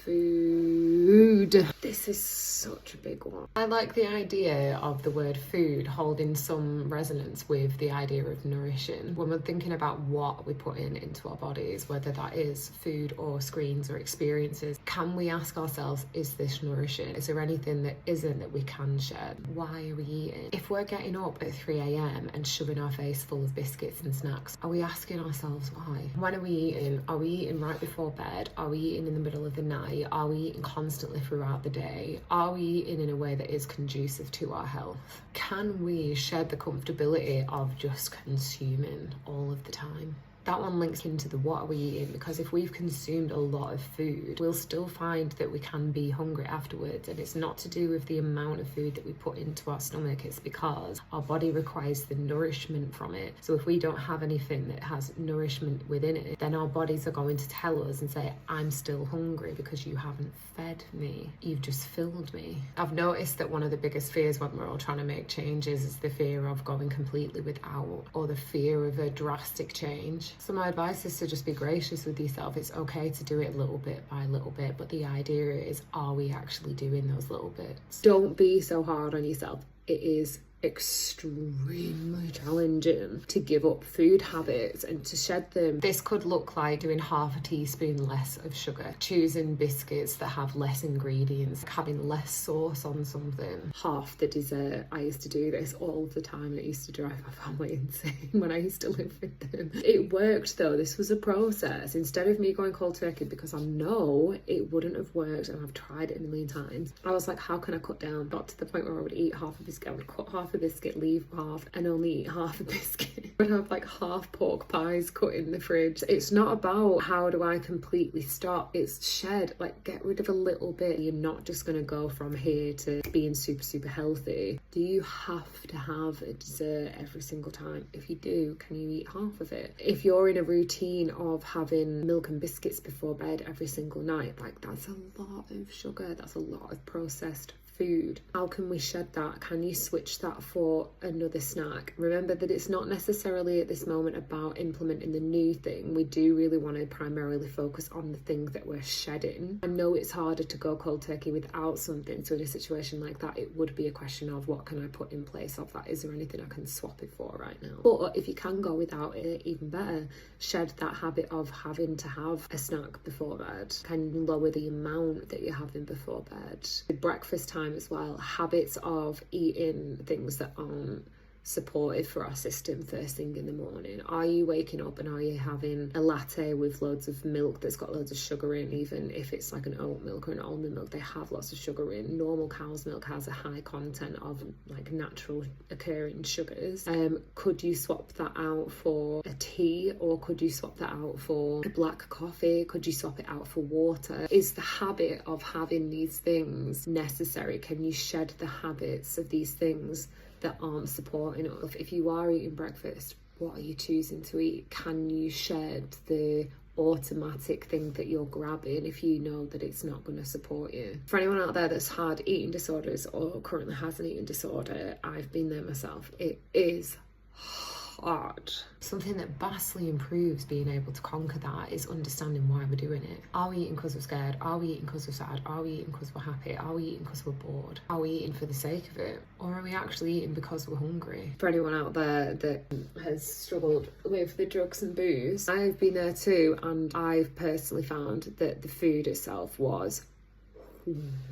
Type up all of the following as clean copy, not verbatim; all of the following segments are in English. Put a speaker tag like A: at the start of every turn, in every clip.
A: Food. This is such a big one. I like the idea of the word food holding some resonance with the idea of nourishing. When we're thinking about what we put into our bodies, whether that is food or screens or experiences, can we ask ourselves, is this nourishing? Is there anything that isn't that we can share? Why are we eating? If we're getting up at 3 a.m. and shoving our face full of biscuits and snacks, are we asking ourselves why? When are we eating? Are we eating right before bed? Are we eating in the middle of the night? Are we eating constantly throughout the day? Are we eating in a way that is conducive to our health? Can we shed the comfortability of just consuming all of the time? That one links into the what are we eating, because if we've consumed a lot of food, we'll still find that we can be hungry afterwards, and it's not to do with the amount of food that we put into our stomach, it's because our body requires the nourishment from it. So if we don't have anything that has nourishment within it, then our bodies are going to tell us and say, I'm still hungry because you haven't fed me, you've just filled me. I've noticed that one of the biggest fears when we're all trying to make changes is the fear of going completely without, or the fear of a drastic change. So my advice is to just be gracious with yourself. It's okay to do it little bit by little bit, but the idea is, are we actually doing those little bits? Don't be so hard on yourself. It is extremely challenging to give up food habits and to shed them. This could look like doing half a teaspoon less of sugar, choosing biscuits that have less ingredients, having less sauce on something, half the dessert. I used to do this all the time, and it used to drive my family insane when I used to live with them. It worked though. This was a process. Instead of me going cold turkey, because I know it wouldn't have worked and I've tried it a million times, I was like, how can I cut down? Got to the point where I would eat half a biscuit, I would cut half a biscuit, leave half, and only eat half a biscuit. I would have like half pork pies cut in the fridge. It's not about how do I completely stop, it's shed, like get rid of a little bit. You're not just gonna go from here to being super healthy. Do you have to have a dessert every single time? If you do, can you eat half of it? If you're in a routine of having milk and biscuits before bed every single night, like that's a lot of sugar, that's a lot of processed food. How can we shed that? Can you switch that for another snack? Remember that it's not necessarily at this moment about implementing the new thing. We do really want to primarily focus on the things that we're shedding. I know it's harder to go cold turkey without something, so in a situation like that, it would be a question of what can I put in place of that? Is there anything I can swap it for right now? But if you can go without it, even better. Shed that habit of having to have a snack before bed. Can you lower the amount that you're having before bed? With breakfast time as well, habits of eating things that aren't supportive for our system first thing in the morning. Are you waking up and are you having a latte with loads of milk that's got loads of sugar in? Even if it's like an oat milk or an almond milk, they have lots of sugar in. Normal cow's milk has a high content of like natural occurring sugars. Could you swap that out for a tea, or could you swap that out for a black coffee? Could you swap it out for water? Is the habit of having these things necessary? Can you shed the habits of these things that aren't supporting enough? If you are eating breakfast, what are you choosing to eat? Can you shed the automatic thing that you're grabbing if you know that it's not going to support you? For anyone out there that's had eating disorders or currently has an eating disorder, I've been there myself. It is hard. Something that vastly improves being able to conquer that is understanding why we're doing it. Are we eating because we're scared? Are we eating because we're sad? Are we eating because we're happy? Are we eating because we're bored? Are we eating for the sake of it? Or are we actually eating because we're hungry? For anyone out there that has struggled with the drugs and booze, I've been there too, and I've personally found that the food itself was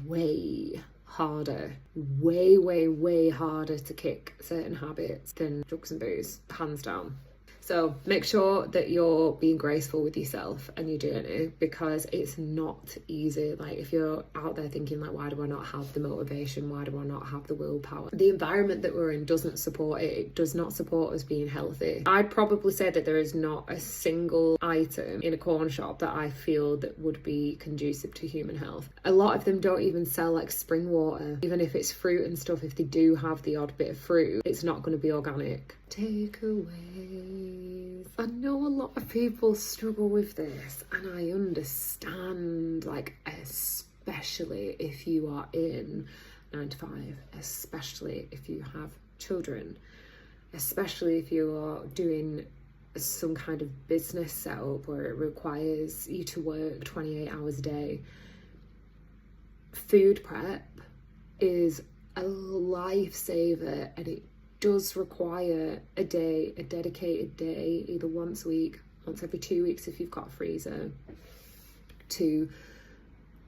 A: way harder, way harder to kick certain habits than drugs and booze, hands down. So make sure that you're being graceful with yourself and your journey, because it's not easy. Like if you're out there thinking like, why do I not have the motivation? Why do I not have the willpower? The environment that we're in doesn't support it. It does not support us being healthy. I'd probably say that there is not a single item in a corner shop that I feel that would be conducive to human health. A lot of them don't even sell like spring water. Even if it's fruit and stuff, if they do have the odd bit of fruit, it's not going to be organic. Takeaways. I know a lot of people struggle with this, and I understand, like, especially if you are in 9 to 5, especially if you have children, especially if you are doing some kind of business setup where it requires you to work 28 hours a day. food prep is a lifesaver, and it does require a dedicated day, either once a week, once every 2 weeks if you've got a freezer, to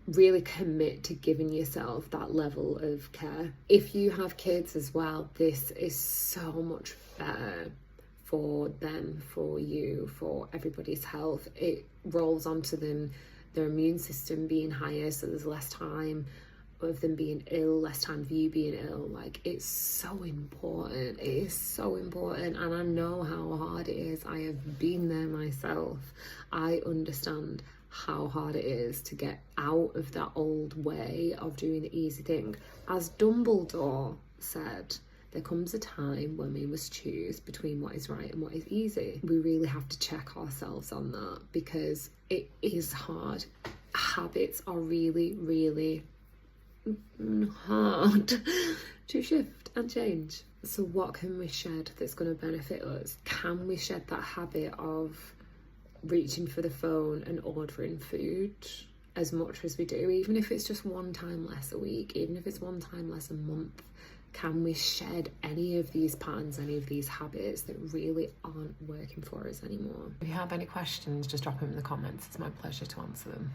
A: really commit to giving yourself that level of care. If you have kids as well, this is so much better for them, for you, for everybody's health. It rolls onto them, their immune system being higher, so there's less time of them being ill, less time of you being ill. Like, it's so important. It is so important, and I know how hard it is. I have been there myself. I understand how hard it is to get out of that old way of doing the easy thing. As Dumbledore said, there comes a time when we must choose between what is right and what is easy. We really have to check ourselves on that, because it is hard. Habits are really, really hard to shift and change. So what can we shed that's going to benefit us? Can we shed that habit of reaching for the phone and ordering food as much as we do, even if it's just one time less a week, even if it's one time less a month? Can we shed any of these patterns, any of these habits that really aren't working for us anymore? If you have any questions, just drop them in the comments. It's my pleasure to answer them.